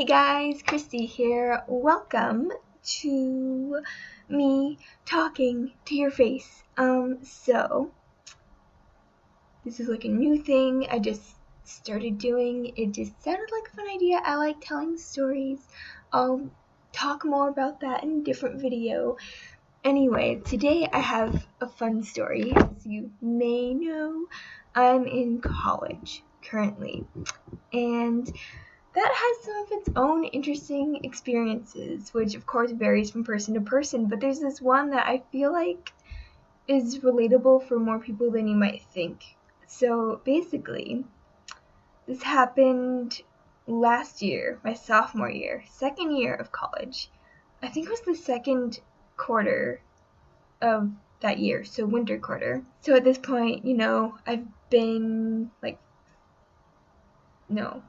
Hey guys, Christy here. Welcome to me talking to your face. So this is like a new thing I just started doing. It just sounded like a fun idea. I like telling stories. I'll talk more about that in a different video. Anyway, today I have a fun story. As you may know, I'm in college currently, and that has some of its own interesting experiences, which of course varies from person to person, but there's this one that I feel like is relatable for more people than you might think. So basically, this happened last year, my sophomore year, second year of college. I think it was the second quarter of that year, so winter quarter. So at this point, I've been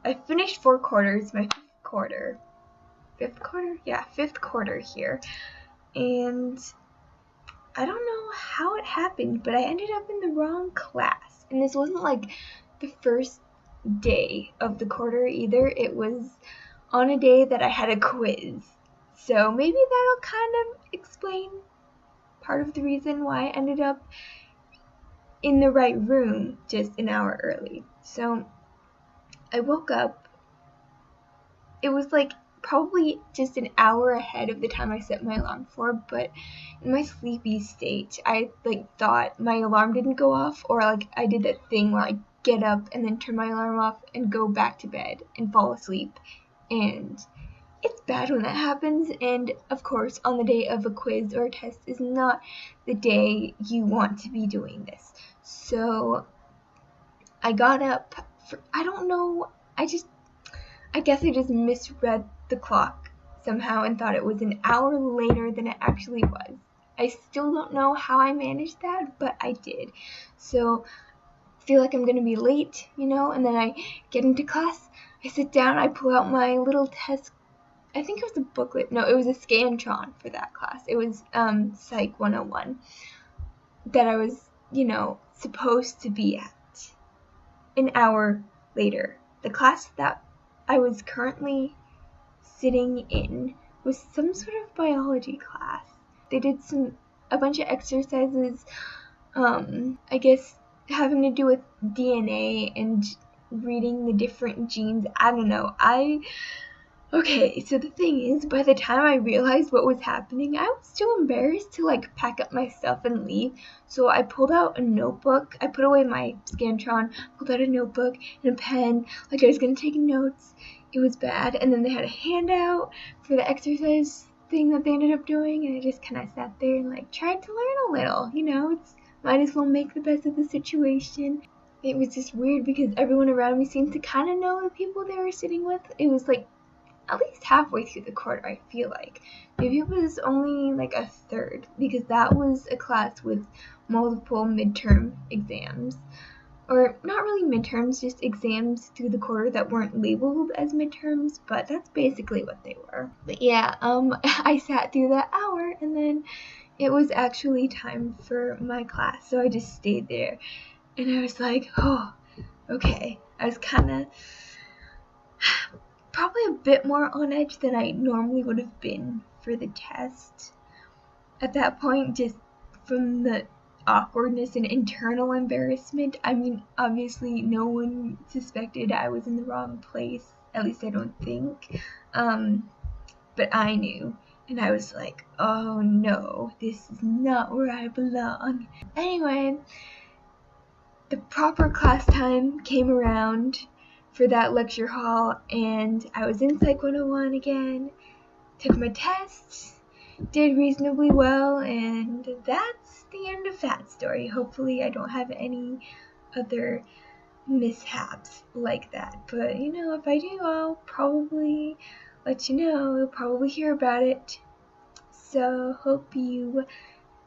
I finished 4 quarters, my fifth quarter here, and I don't know how it happened, but I ended up in the wrong class, and this wasn't like the first day of the quarter either. It was on a day that I had a quiz, so maybe that'll kind of explain part of the reason why I ended up in the right room just an hour early. So I woke up. It was like probably just an hour ahead of the time I set my alarm for, but in my sleepy state, I thought my alarm didn't go off, or I did that thing where I get up and then turn my alarm off and go back to bed and fall asleep. And it's bad when that happens, and of course on the day of a quiz or a test is not the day you want to be doing this. So I got up I don't know, I guess I just misread the clock somehow and thought it was an hour later than it actually was. I still don't know how I managed that, but I did. So I feel like I'm going to be late, and then I get into class, I sit down, I pull out my little test. I think it was a booklet. No, it was a Scantron for that class. It was Psych 101 that I was, supposed to be at an hour later. The class that I was currently sitting in was some sort of biology class. They did a bunch of exercises, I guess having to do with DNA and reading the different genes. I don't know. Okay, so the thing is, by the time I realized what was happening, I was too embarrassed to pack up my stuff and leave. So I pulled out a notebook. I put away my Scantron, pulled out a notebook and a pen, like I was gonna take notes. It was bad. And then they had a handout for the exercise thing that they ended up doing, and I just kind of sat there and tried to learn a little. It's might as well make the best of the situation. It was just weird because everyone around me seemed to kind of know the people they were sitting with. It was at least halfway through the quarter, I feel like. Maybe it was only a third, because that was a class with multiple midterm exams. Or not really midterms, just exams through the quarter that weren't labeled as midterms, but that's basically what they were. But yeah, I sat through that hour, and then it was actually time for my class, so I just stayed there. And I was like, oh, okay. I was kind of probably a bit more on edge than I normally would have been for the test at that point, just from the awkwardness and internal embarrassment. I mean, obviously no one suspected I was in the wrong place, at least I don't think, but I knew, and I was like, oh no, this is not where I belong. Anyway, the proper class time came around for that lecture hall, and I was in Psych 101 again, took my tests, did reasonably well, and that's the end of that story. Hopefully I don't have any other mishaps like that, but if I do, I'll probably let you know. You'll probably hear about it. So hope you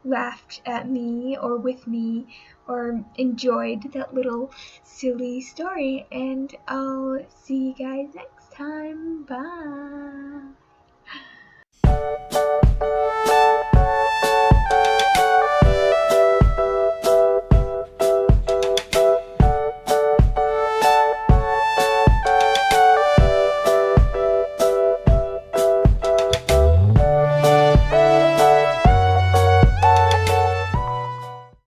laughed at me or with me or enjoyed that little silly story, and I'll see you guys next time. Bye.